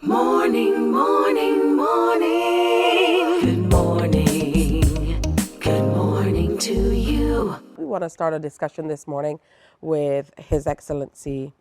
Morning, morning, morning. Good morning. Good morning to you. We want to start a discussion this morning with His Excellency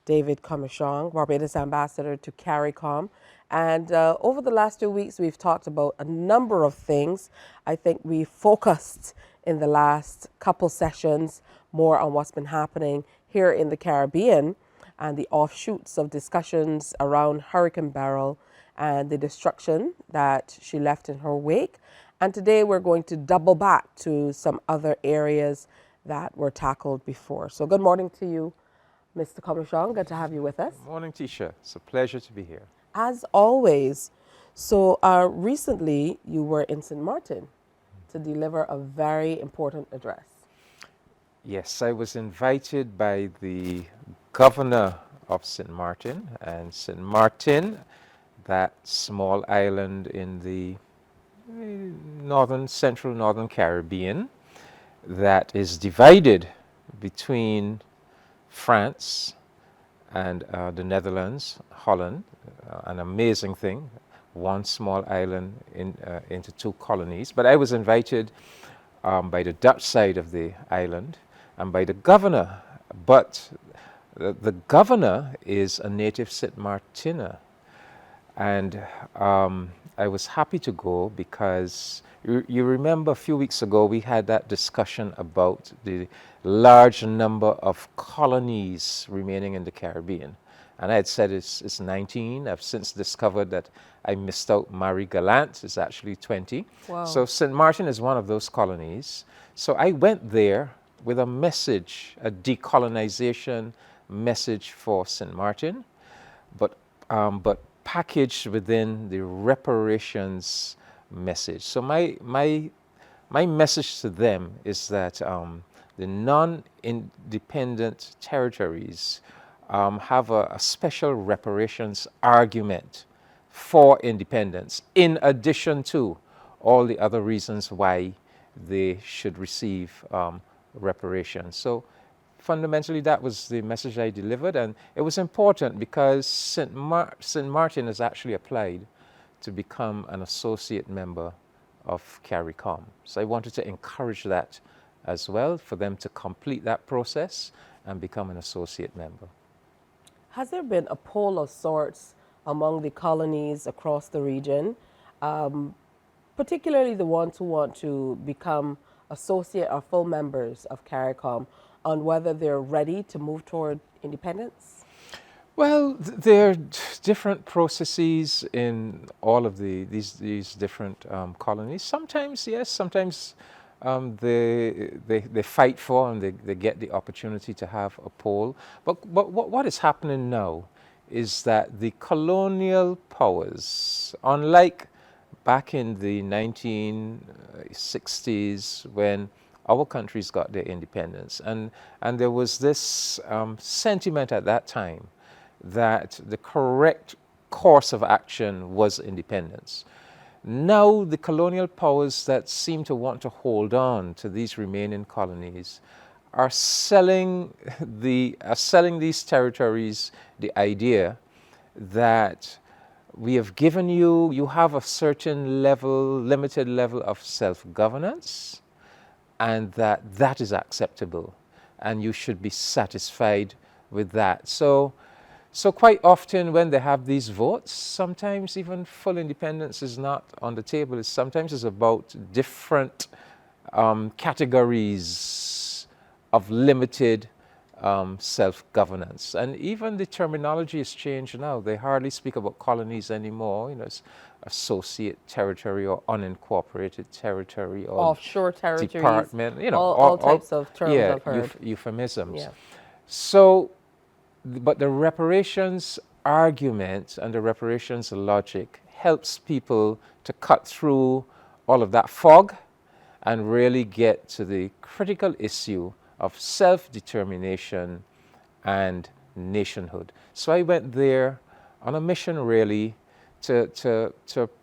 David Comissiong, Barbados Ambassador to CARICOM. And over the last 2 weeks, we've talked about a number of things. I think we focused in the last couple sessions more on what's been happening here in the Caribbean and the offshoots of discussions around Hurricane Beryl and the destruction that she left in her wake. And today we're going to double back to some other areas that were tackled before. So good morning to you, Mr. Comissiong. Good to have you with us. Good morning, Tisha. It's a pleasure to be here. As always. So recently you were in St. Martin to deliver a very important address. Yes, I was invited by the governor of St. Martin, and St. Martin, that small island in the central northern Caribbean that is divided between France and the Netherlands, Holland, an amazing thing, one small island into two colonies. But I was invited by the Dutch side of the island and by the governor, but the governor is a native St. Martiner. And I was happy to go because you remember a few weeks ago we had that discussion about the large number of colonies remaining in the Caribbean. And I had said it's 19. I've since discovered that I missed out Marie Gallant. It's actually 20. Wow. So St. Martin is one of those colonies. So I went there with a message, a decolonization message for St. Martin, but packaged within the reparations message. So my message to them is that the non-independent territories have a special reparations argument for independence, in addition to all the other reasons why they should receive reparations. So fundamentally, that was the message I delivered, and it was important because St. Martin has actually applied to become an associate member of CARICOM. So I wanted to encourage that as well, for them to complete that process and become an associate member. Has there been a poll of sorts among the colonies across the region, particularly the ones who want to become associate or full members of CARICOM, on whether they're ready to move toward independence? Well, there are different processes in all of these different colonies. Sometimes, yes, sometimes they fight for and they get the opportunity to have a poll. But what is happening now is that the colonial powers, unlike back in the 1960s when our countries got their independence, and there was this sentiment at that time that the correct course of action was independence. Now the colonial powers that seem to want to hold on to these remaining colonies are selling these territories the idea that we have given you have a certain level, limited level of self-governance, and that is acceptable, and you should be satisfied with that. So quite often when they have these votes, sometimes even full independence is not on the table. Sometimes it's about different categories of limited self-governance. And even the terminology has changed now. They hardly speak about colonies anymore. It's associate territory or unincorporated territory or Offshore territories, department. all types of terms I've heard. Euphemisms. Yeah. So, but the reparations argument and the reparations logic helps people to cut through all of that fog and really get to the critical issue of self-determination and nationhood. So I went there on a mission really to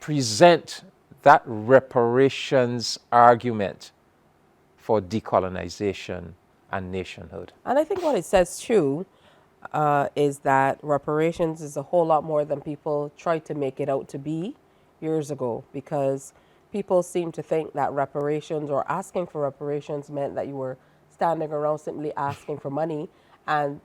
present that reparations argument for decolonization and nationhood. And I think what it says too, is that reparations is a whole lot more than people tried to make it out to be years ago, because people seem to think that reparations or asking for reparations meant that you were standing around simply asking for money. And,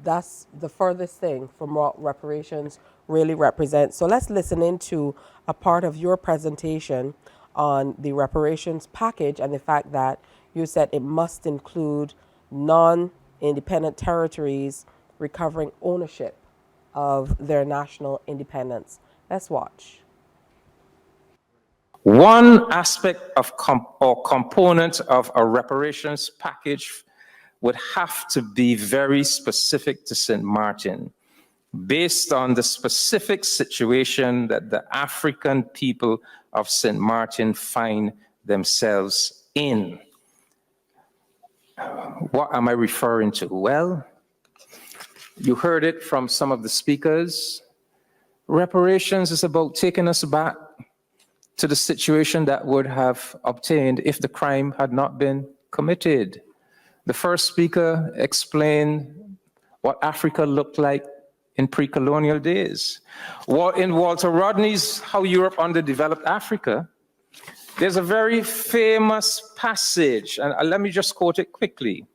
that's the furthest thing from what reparations really represents. So let's listen into a part of your presentation on the reparations package and the fact that you said it must include non-independent territories recovering ownership of their national independence. Let's watch. One aspect of or component of a reparations package would have to be very specific to St. Martin, based on the specific situation that the African people of St. Martin find themselves in. What am I referring to? Well, you heard it from some of the speakers. Reparations is about taking us back to the situation that would have obtained if the crime had not been committed. The first speaker explained what Africa looked like in pre-colonial days. In Walter Rodney's How Europe Underdeveloped Africa, there's a very famous passage, and let me just quote it quickly.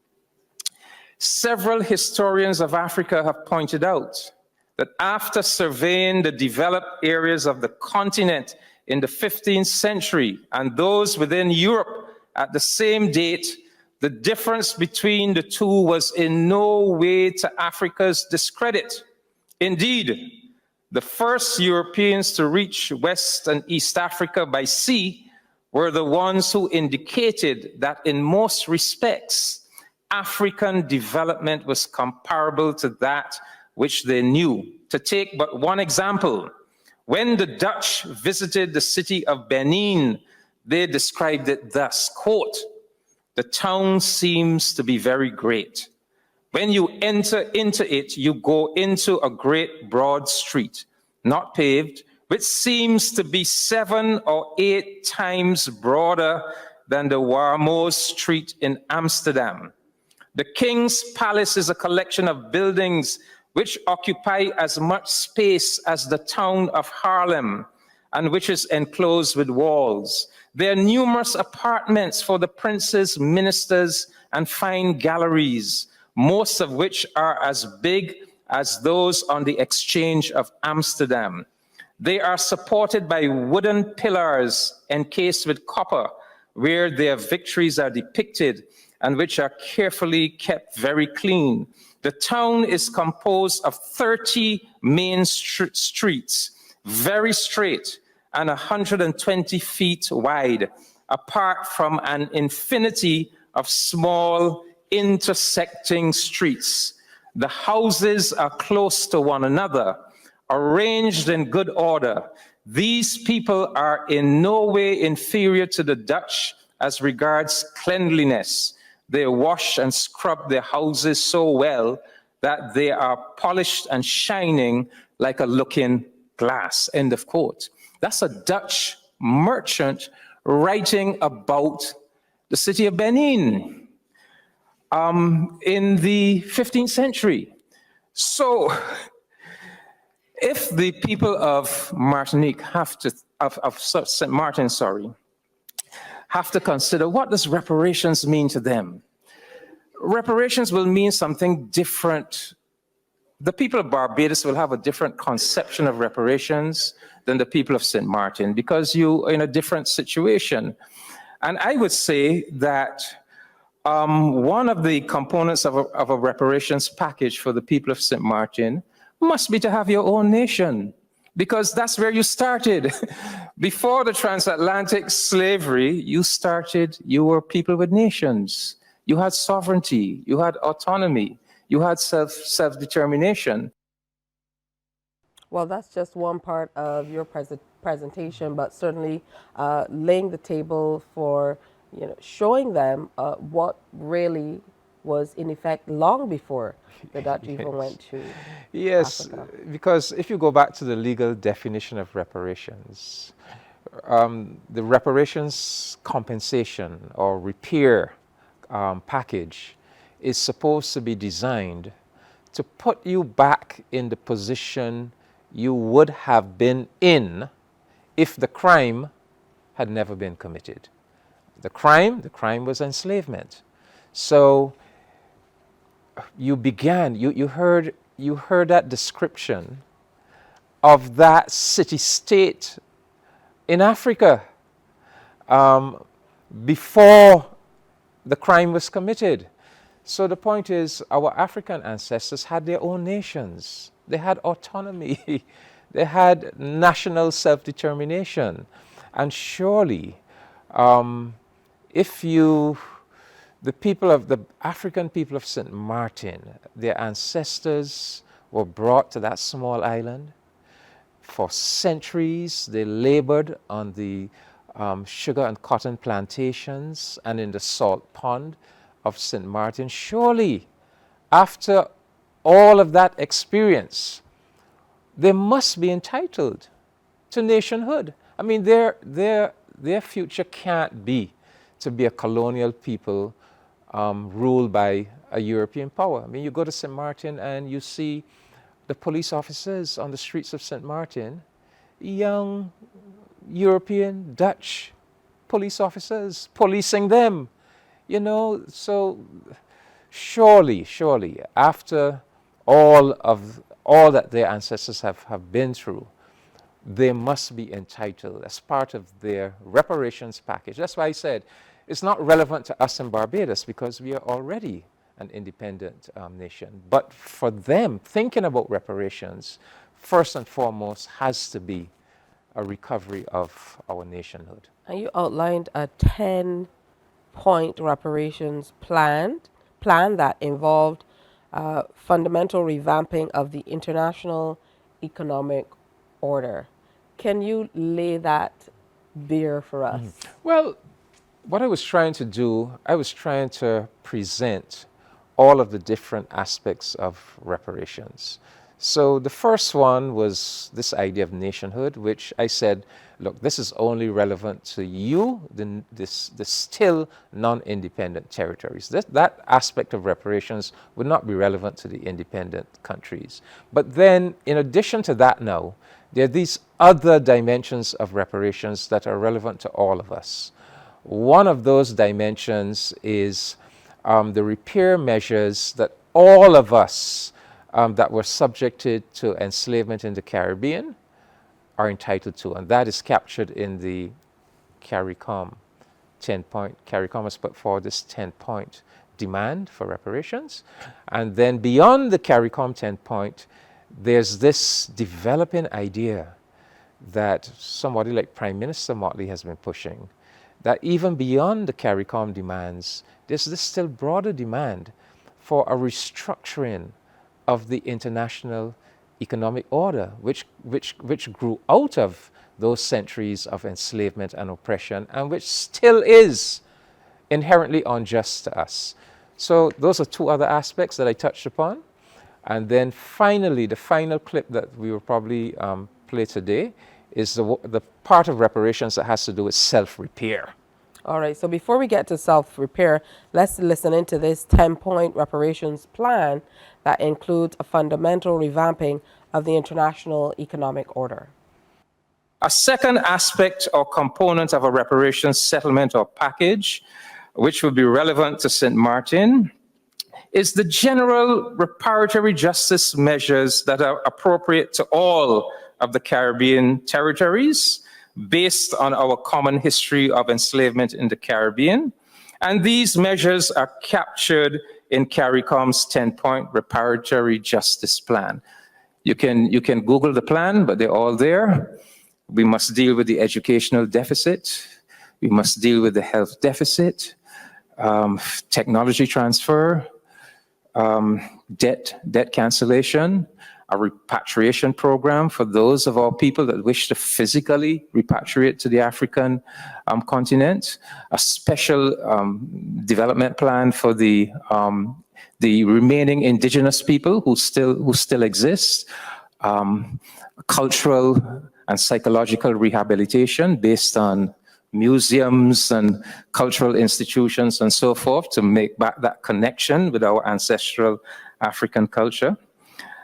Several historians of Africa have pointed out that after surveying the developed areas of the continent in the 15th century and those within Europe at the same date, the difference between the two was in no way to Africa's discredit. Indeed, the first Europeans to reach West and East Africa by sea were the ones who indicated that in most respects, African development was comparable to that which they knew. To take but one example, when the Dutch visited the city of Benin, they described it thus, quote, "The town seems to be very great. When you enter into it, you go into a great broad street, not paved, which seems to be 7 or 8 times broader than the Warmoes Street in Amsterdam. The King's Palace is a collection of buildings which occupy as much space as the town of Haarlem, and which is enclosed with walls. There are numerous apartments for the princes, ministers, and fine galleries, most of which are as big as those on the Exchange of Amsterdam. They are supported by wooden pillars encased with copper, where their victories are depicted and which are carefully kept very clean. The town is composed of 30 main streets, very straight and 120 feet wide, apart from an infinity of small intersecting streets. The houses are close to one another, arranged in good order. These people are in no way inferior to the Dutch as regards cleanliness. They wash and scrub their houses so well that they are polished and shining like a looking glass." End of quote. That's a Dutch merchant writing about the city of Benin in the 15th century. So if the people of Martinique of St. Martin, have to consider, what does reparations mean to them? Reparations will mean something different. The people of Barbados will have a different conception of reparations than the people of St. Martin, because you're in a different situation. And I would say that one of the components of a reparations package for the people of St. Martin must be to have your own nation, because that's where you started. Before the transatlantic slavery, you were people with nations. You had sovereignty, you had autonomy, you had self-determination. Well, that's just one part of your presentation, but certainly laying the table for, showing them what really was in effect long before the Dutch even went to Africa. Because if you go back to the legal definition of reparations, the reparations compensation or repair package is supposed to be designed to put you back in the position you would have been in if the crime had never been committed. The crime was enslavement. So you heard that description of that city-state in Africa before the crime was committed. So the point is, our African ancestors had their own nations. They had autonomy. They had national self-determination. And surely, the African people of St. Martin, their ancestors were brought to that small island. For centuries, they labored on the sugar and cotton plantations and in the salt pond of St. Martin. Surely, after all of that experience, they must be entitled to nationhood. I mean, their future can't be to be a colonial people ruled by a European power. I mean, you go to St. Martin and you see the police officers on the streets of St. Martin, young European, Dutch police officers policing them. You know, so surely, after all that their ancestors have been through, they must be entitled as part of their reparations package. That's why I said it's not relevant to us in Barbados because we are already an independent nation. But for them, thinking about reparations, first and foremost, has to be a recovery of our nationhood. And you outlined a 10-point reparations plan that involved fundamental revamping of the international economic order. Can you lay that bare for us? Well, what I was trying to do, I was trying to present all of the different aspects of reparations. So the first one was this idea of nationhood, which I said, look, this is only relevant to you, the still non-independent territories. That aspect of reparations would not be relevant to the independent countries. But then, in addition to that now, there are these other dimensions of reparations that are relevant to all of us. One of those dimensions is the repair measures that all of us that were subjected to enslavement in the Caribbean are entitled to, and that is captured in the CARICOM 10-point. CARICOM has put forward this 10-point demand for reparations. And then beyond the CARICOM 10-point, there's this developing idea that somebody like Prime Minister Motley has been pushing, that even beyond the CARICOM demands, there's this still broader demand for a restructuring of the international economic order, which grew out of those centuries of enslavement and oppression, and which still is inherently unjust to us. So those are two other aspects that I touched upon. And then finally, the final clip that we will probably play today is the part of reparations that has to do with self-repair. All right, so before we get to self-repair, let's listen into this 10-point reparations plan that includes a fundamental revamping of the international economic order. A second aspect or component of a reparations settlement or package, which will be relevant to St. Martin, is the general reparatory justice measures that are appropriate to all of the Caribbean territories based on our common history of enslavement in the Caribbean. And these measures are captured in CARICOM's 10-point reparatory justice plan. You can Google the plan, but they're all there. We must deal with the educational deficit. We must deal with the health deficit, technology transfer, debt cancellation, a repatriation program for those of our people that wish to physically repatriate to the African continent, a special development plan for the remaining indigenous people who still exist, cultural and psychological rehabilitation based on museums and cultural institutions and so forth to make back that connection with our ancestral African culture.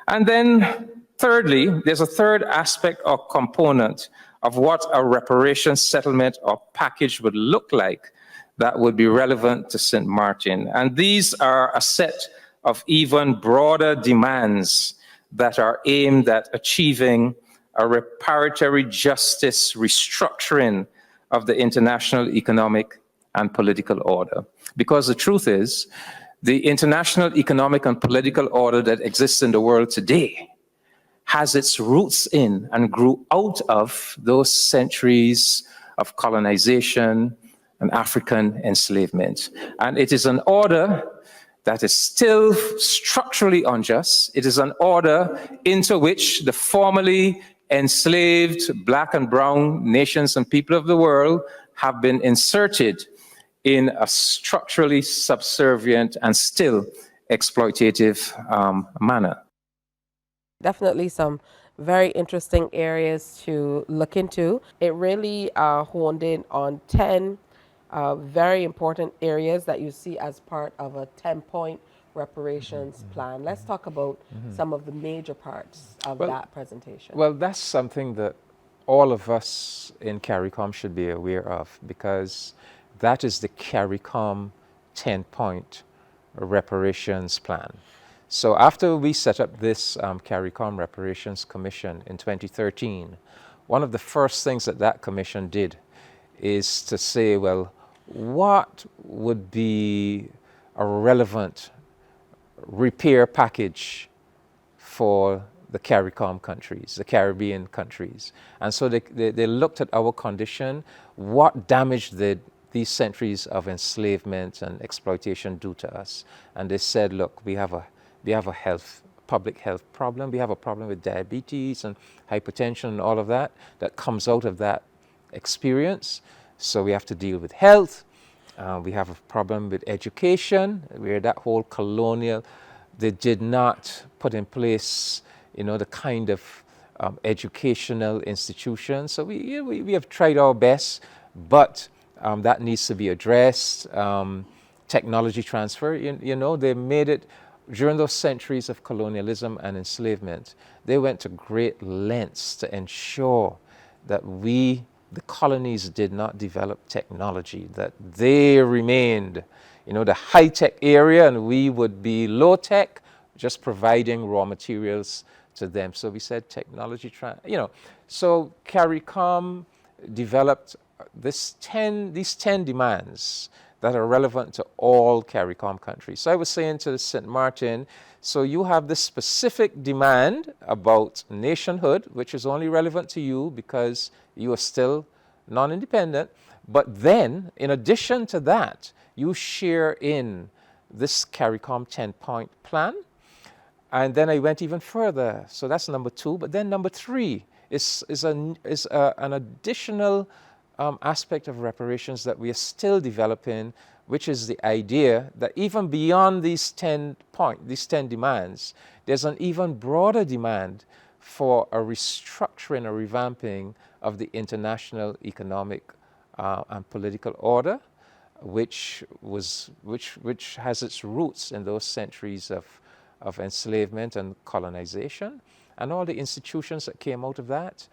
And then thirdly, there's a third aspect or component of what a reparations settlement or package would look like that would be relevant to St. Martin. And these are a set of even broader demands that are aimed at achieving a reparatory justice restructuring of the international economic and political order. Because the truth is, the international economic and political order that exists in the world today has its roots in and grew out of those centuries of colonization and African enslavement. And it is an order that is still structurally unjust. It is an order into which the formerly enslaved Black and brown nations and people of the world have been inserted in a structurally subservient and still exploitative manner. Definitely some very interesting areas to look into. It really honed in on 10 very important areas that you see as part of a 10-point reparations plan. Let's talk about some of the major parts of that presentation. Well, that's something that all of us in CARICOM should be aware of, because that is the CARICOM 10-point reparations plan. So after we set up this CARICOM Reparations Commission in 2013, one of the first things that commission did is to say, well, what would be a relevant repair package for the CARICOM countries, the Caribbean countries? And so they looked at our condition, what damage did these centuries of enslavement and exploitation do to us? And they said, look, we have a public health problem. We have a problem with diabetes and hypertension and all of that comes out of that experience. So we have to deal with health. We have a problem with education, where that whole colonial, they did not put in place, the kind of educational institutions. So we have tried our best, but that needs to be addressed. Technology transfer, they made it during those centuries of colonialism and enslavement. They went to great lengths to ensure that the colonies did not develop technology, that they remained, the high-tech area, and we would be low-tech, just providing raw materials to them. So we said technology, so CARICOM developed these 10 demands that are relevant to all CARICOM countries. So I was saying to St. Martin, so you have this specific demand about nationhood, which is only relevant to you because you are still non-independent. But then, in addition to that, you share in this CARICOM 10-point plan. And then I went even further. So that's number 2. But then number 3 is an additional aspect of reparations that we are still developing, which is the idea that even beyond these 10 demands, there's an even broader demand for a restructuring, a revamping of the international economic and political order, which has its roots in those centuries of enslavement and colonization, and all the institutions that came out of that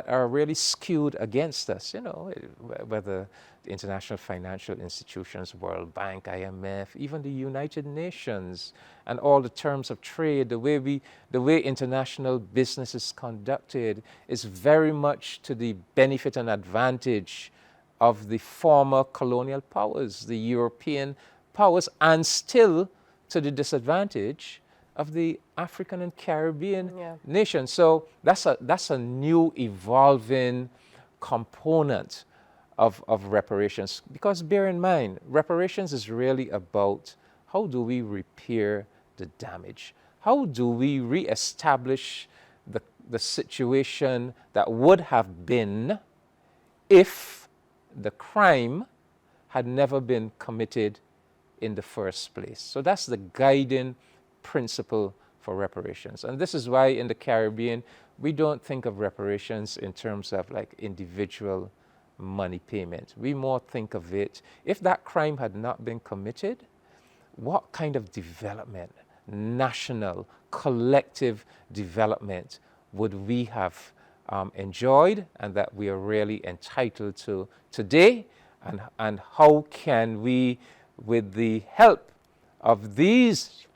are really skewed against us, whether the international financial institutions, World Bank, IMF, even the United Nations, and all the terms of trade, the way international business is conducted is very much to the benefit and advantage of the former colonial powers, the European powers, and still to the disadvantage of the African and Caribbean nations. So that's a new evolving component of reparations. Because bear in mind, reparations is really about how do we repair the damage? How do we reestablish the situation that would have been if the crime had never been committed in the first place? So that's the guiding principle for reparations. And this is why in the Caribbean, we don't think of reparations in terms of like individual money payment. We more think of it, if that crime had not been committed, what kind of development national, collective development would we have enjoyed and that we are really entitled to today? And how can we, with the help of these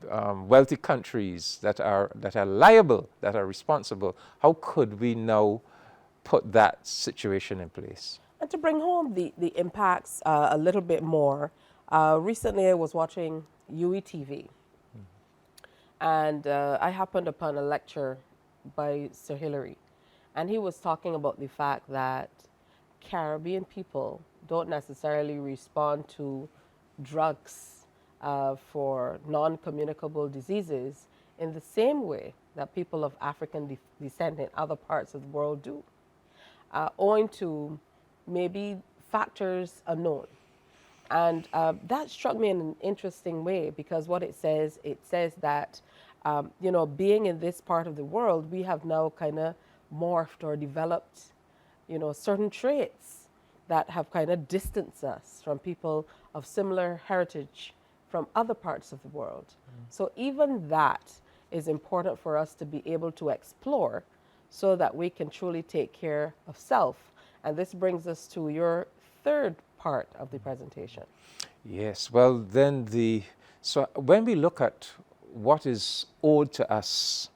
wealthy countries that are liable, that are responsible, how could we now put that situation in place? And to bring home the impacts a little bit more, recently I was watching UETV, and I happened upon a lecture by Sir Hilary, and he was talking about the fact that Caribbean people don't necessarily respond to drugs for non-communicable diseases in the same way that people of African descent in other parts of the world do, owing to maybe factors unknown. And that struck me in an interesting way, because what it says that, you know, being in this part of the world, we have now kind of morphed or developed, you know, certain traits that have kind of distanced us from people of similar heritage from other parts of the world. So even that is important for us to be able to explore so that we can truly take care of self. And this brings us to your third part of the presentation. Yes, well then so when we look at what is owed to us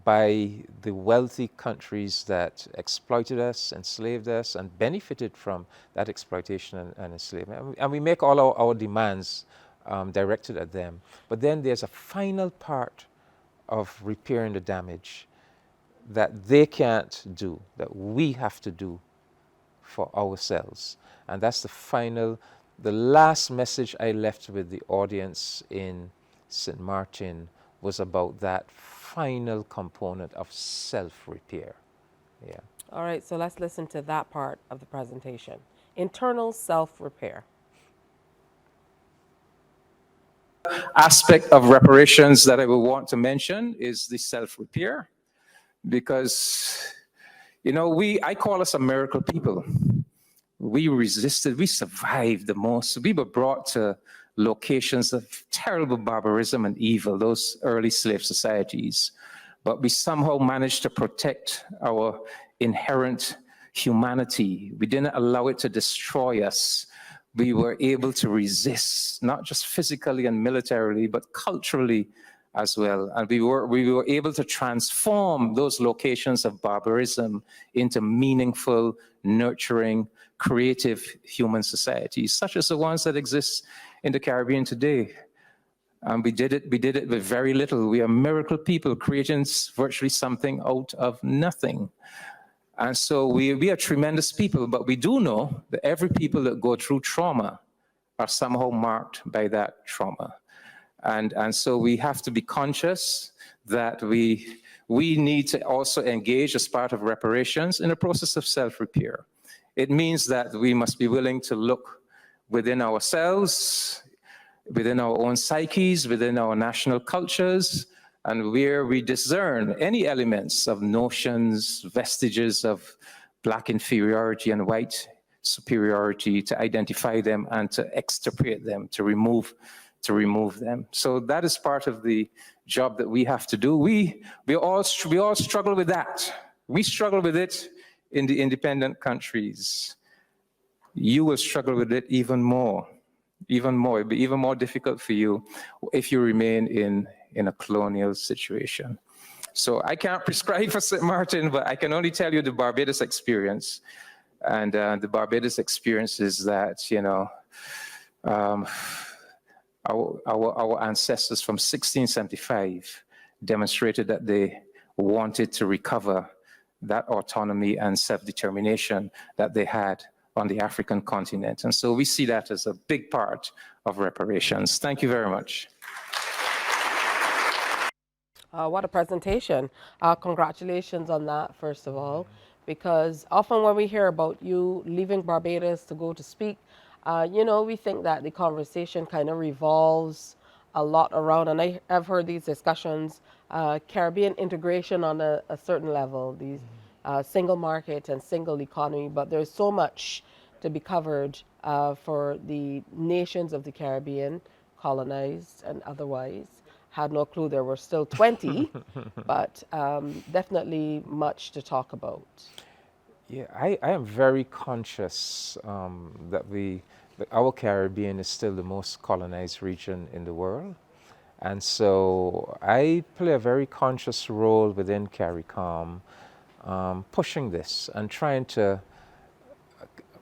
by the wealthy countries that exploited us, enslaved us, and benefited from that exploitation and enslavement, and we make all our demands directed at them. But then there's a final part of repairing the damage that they can't do, that we have to do for ourselves. And that's the last message I left with the audience in St. Martin was about that final component of self-repair. Yeah. All right, so let's listen to that part of the presentation. Internal self-repair. Aspect of reparations that I would want to mention is the self-repair, because, you know, I call us a miracle people. We resisted, we survived the most. We were brought to locations of terrible barbarism and evil, those early slave societies. But we somehow managed to protect our inherent humanity. We didn't allow it to destroy us. We were able to resist, not just physically and militarily, but culturally as well. And we were able to transform those locations of barbarism into meaningful, nurturing, creative human societies, such as the ones that exist in the Caribbean today. And we did it with very little. We are miracle people creating virtually something out of nothing. And so we are tremendous people, but we do know that every people that go through trauma are somehow marked by that trauma. And so we have to be conscious that we need to also engage as part of reparations in a process of self-repair. It means that we must be willing to look within ourselves, within our own psyches, within our national cultures, and where we discern any elements of notions, vestiges of Black inferiority and white superiority, to identify them and to extirpate them, to remove them. So that is part of the job that we have to do. We all struggle with that. We struggle with it in the independent countries. You will struggle with it even more. It'll be even more difficult for you if you remain in a colonial situation. So I can't prescribe for St. Martin, but I can only tell you the Barbados experience. And the Barbados experience is that, you know, our ancestors from 1675 demonstrated that they wanted to recover that autonomy and self-determination that they had on the African continent. And so we see that as a big part of reparations. Thank you very much. What a presentation. Congratulations on that, first of all, because often when we hear about you leaving Barbados to go to speak, you know, we think that the conversation kind of revolves a lot around, and I've heard these discussions, Caribbean integration on a certain level, these single market and single economy, but there's so much to be covered for the nations of the Caribbean colonized and otherwise. Had no clue there were still 20, but definitely much to talk about. Yeah, I am very conscious that our Caribbean is still the most colonized region in the world. And so I play a very conscious role within CARICOM, pushing this and trying to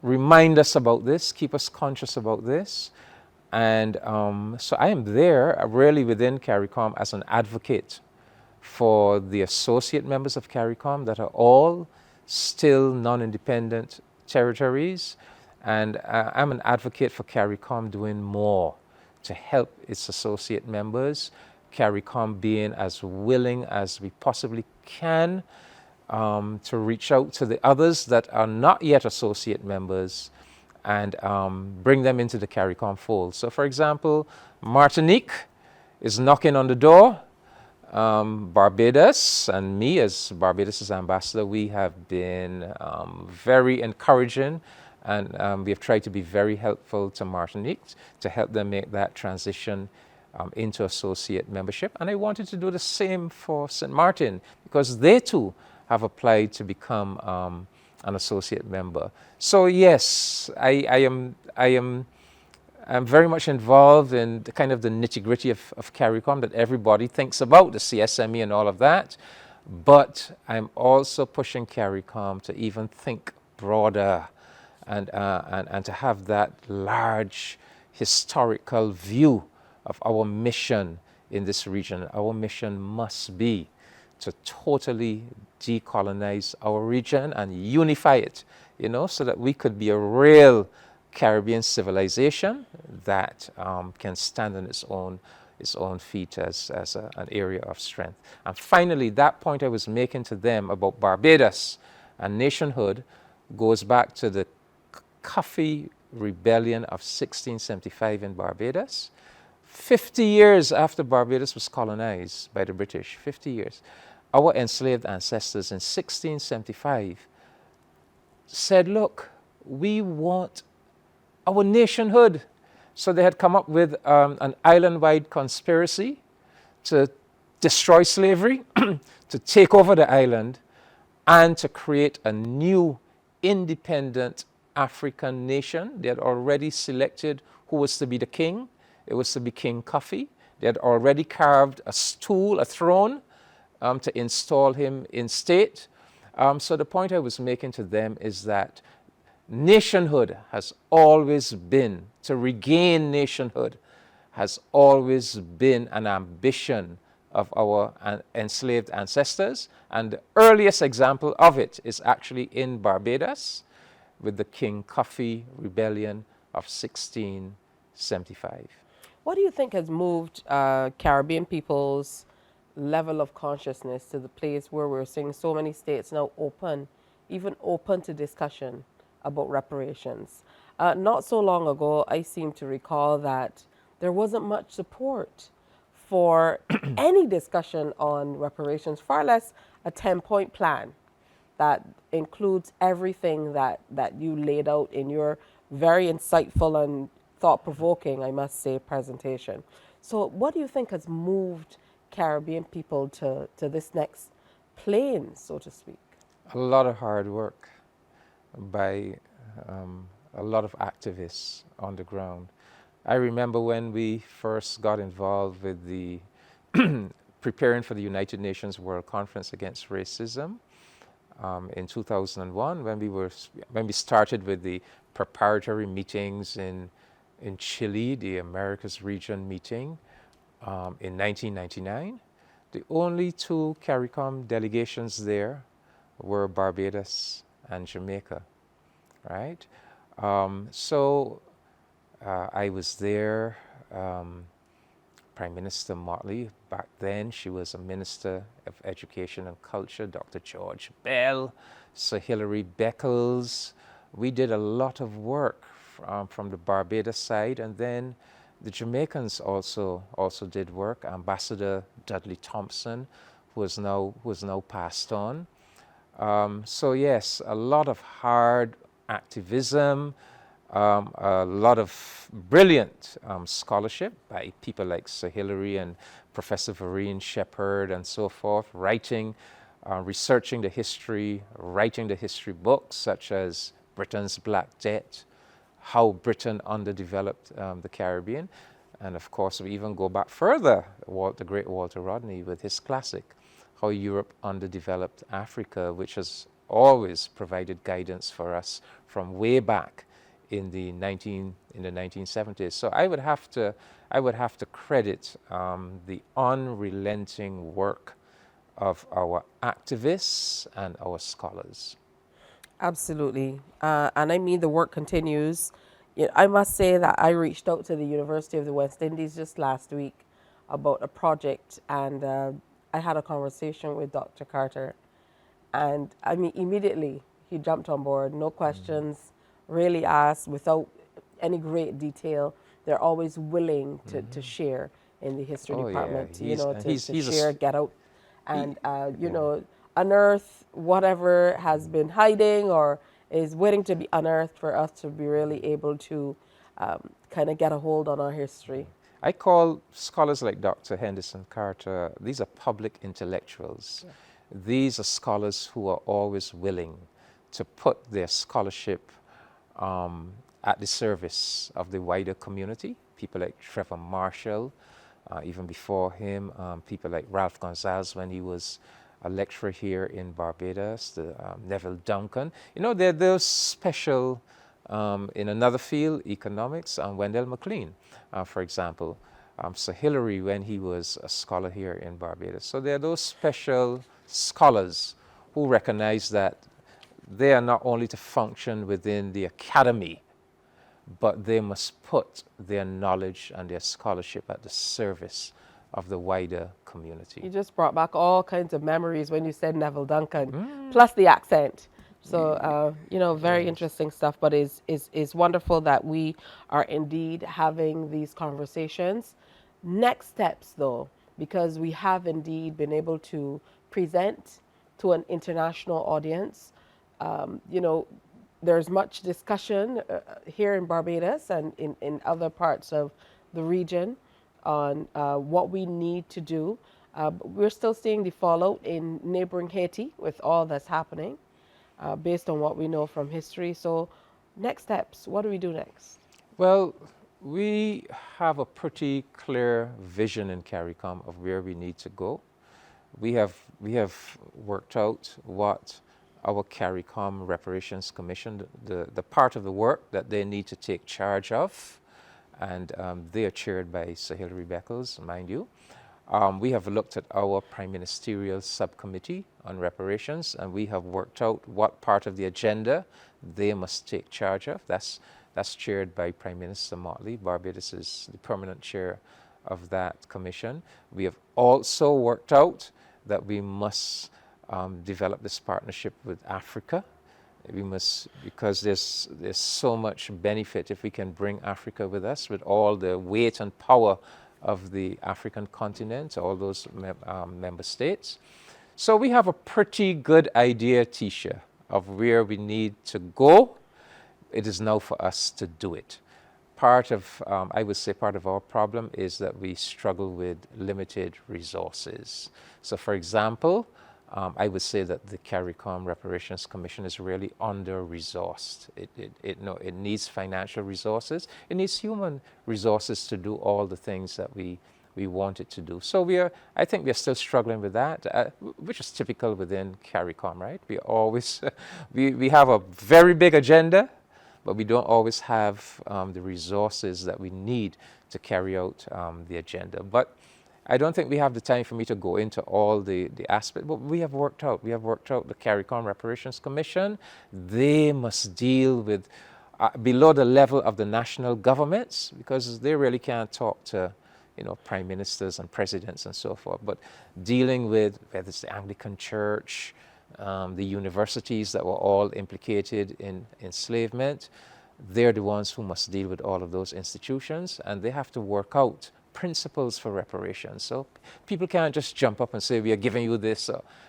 remind us about this, keep us conscious about this. And so I am there really within CARICOM as an advocate for the associate members of CARICOM that are all still non-independent territories. And I'm an advocate for CARICOM doing more to help its associate members, CARICOM being as willing as we possibly can to reach out to the others that are not yet associate members and bring them into the CARICOM fold. So for example, Martinique is knocking on the door. Barbados and me as Barbados' ambassador, we have been very encouraging, and we have tried to be very helpful to Martinique to help them make that transition into associate membership. And I wanted to do the same for St. Martin because they too have applied to become an associate member. So yes, I'm very much involved in the kind of the nitty-gritty of CARICOM that everybody thinks about, the CSME and all of that. But I'm also pushing CARICOM to even think broader and to have that large historical view of our mission in this region. Our mission must be to totally decolonize our region and unify it, you know, so that we could be a real Caribbean civilization that can stand on its own feet as an area of strength. And finally, that point I was making to them about Barbados and nationhood goes back to the Coffee Rebellion of 1675 in Barbados. 50 years after Barbados was colonized by the British, 50 years, our enslaved ancestors in 1675 said, look, we want our nationhood. So they had come up with an island-wide conspiracy to destroy slavery, to take over the island, and to create a new independent African nation. They had already selected who was to be the king. It was to be King Coffee. They had already carved a stool, a throne, to install him in state. So the point I was making to them is that nationhood has always been, to regain nationhood, has always been an ambition of our enslaved ancestors. And the earliest example of it is actually in Barbados with the King Coffee Rebellion of 1675. What do you think has moved Caribbean people's level of consciousness to the place where we're seeing so many states now open, even open to discussion about reparations? Not so long ago, I seem to recall that there wasn't much support for any discussion on reparations, far less a 10-point plan that includes everything that you laid out in your very insightful and thought-provoking, I must say, presentation. So what do you think has moved Caribbean people to this next plane, so to speak? A lot of hard work by a lot of activists on the ground. I remember when we first got involved with the preparing for the United Nations World Conference Against Racism in 2001, when we started with the preparatory meetings in Chile, the Americas region meeting in 1999. The only two CARICOM delegations there were Barbados and Jamaica, right? So I was there. Prime Minister Motley, back then she was a Minister of Education and Culture, Dr. George Bell, Sir Hilary Beckles. We did a lot of work from the Barbados side, and then the Jamaicans also did work. Ambassador Dudley Thompson, who is now passed on. So yes, a lot of hard activism, a lot of brilliant scholarship by people like Sir Hilary and Professor Vereen Shepherd and so forth, researching the history, writing the history books such as Britain's Black Debt, how Britain underdeveloped the Caribbean. And of course, we even go back further, the great Walter Rodney with his classic, How Europe Underdeveloped Africa, which has always provided guidance for us from way back in the 1970s. So I would have to credit the unrelenting work of our activists and our scholars. Absolutely. And I mean, the work continues. I must say that I reached out to the University of the West Indies just last week about a project, and I had a conversation with Dr. Carter. And I mean, immediately he jumped on board, no questions, really asked without any great detail. They're always willing to share in the history department, to share, get out, and, unearth whatever has been hiding or is waiting to be unearthed for us to be really able to kind of get a hold on our history. I call scholars like Dr. Henderson Carter, these are public intellectuals. Yeah. These are scholars who are always willing to put their scholarship at the service of the wider community. People like Trevor Marshall, even before him, people like Ralph Gonzalez when he was a lecturer here in Barbados, Neville Duncan. There are those special, in another field, economics, Wendell McLean, for example. Sir Hilary when he was a scholar here in Barbados. So there are those special scholars who recognize that they are not only to function within the academy, but they must put their knowledge and their scholarship at the service of the wider community. You just brought back all kinds of memories when you said Neville Duncan, plus the accent. So, very interesting stuff, but it's wonderful that we are indeed having these conversations. Next steps, though, because we have indeed been able to present to an international audience. There's much discussion here in Barbados and in other parts of the region on what we need to do. We're still seeing the fallout in neighboring Haiti with all that's happening based on what we know from history. So next steps, what do we do next? Well, we have a pretty clear vision in CARICOM of where we need to go. We have worked out what our CARICOM Reparations Commission, the part of the work that they need to take charge of, and they are chaired by Sir Hilary Beckles, mind you. We have looked at our Prime Ministerial Subcommittee on Reparations, and we have worked out what part of the agenda they must take charge of. That's chaired by Prime Minister Motley. Barbados is the permanent chair of that commission. We have also worked out that we must develop this partnership with Africa. We must, because there's so much benefit if we can bring Africa with us, with all the weight and power of the African continent, all those member states. So we have a pretty good idea, Tisha, of where we need to go. It is now for us to do it. I would say part of our problem is that we struggle with limited resources. So for example, I would say that the CARICOM Reparations Commission is really under-resourced. It needs financial resources. It needs human resources to do all the things that we want it to do. So I think we're still struggling with that, which is typical within CARICOM, right? We have a very big agenda, but we don't always have the resources that we need to carry out the agenda. But I don't think we have the time for me to go into all the aspects, but we have worked out the CARICOM Reparations Commission. They must deal with below the level of the national governments, because they really can't talk to prime ministers and presidents and so forth, but dealing with whether it's the Anglican Church, the universities that were all implicated in enslavement. They're the ones who must deal with all of those institutions, and they have to work out principles for reparations. So people can't just jump up and say, we are giving you this.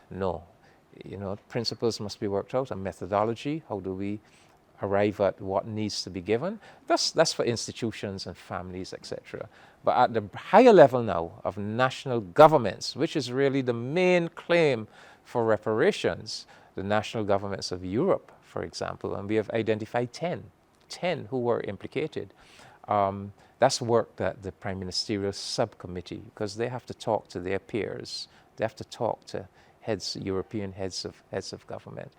No, principles must be worked out, a methodology. How do we arrive at what needs to be given. That's for institutions and families, etc. But at the higher level now of national governments, which is really the main claim for reparations, the national governments of Europe, for example, and we have identified 10 who were implicated. That's work that the Prime Ministerial Subcommittee, because they have to talk to their peers, they have to talk to European heads of government.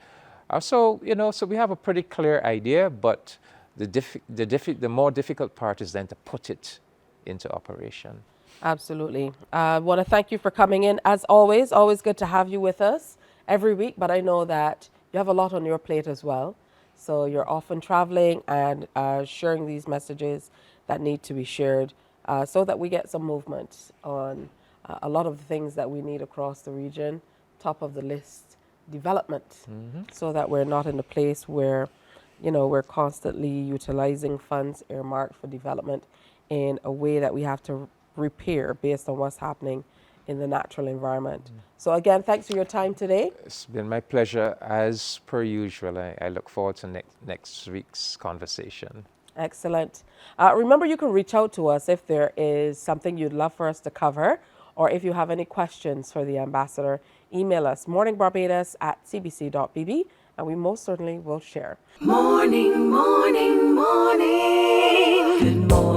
So we have a pretty clear idea, but the more difficult part is then to put it into operation. Absolutely. I want to thank you for coming in. As always good to have you with us every week, but I know that you have a lot on your plate as well. So you're often traveling and sharing these messages that need to be shared so that we get some movement on a lot of the things that we need across the region. Top of the list, development, so that we're not in a place where, we're constantly utilizing funds earmarked for development in a way that we have to repair based on what's happening in the natural environment. So again, thanks for your time today. It's been my pleasure, as per usual. I look forward to next week's conversation. Excellent. Remember, you can reach out to us if there is something you'd love for us to cover, or if you have any questions for the ambassador. Email us morningbarbados@cbc.bb, and we most certainly will share. Morning, morning, morning. Good morning.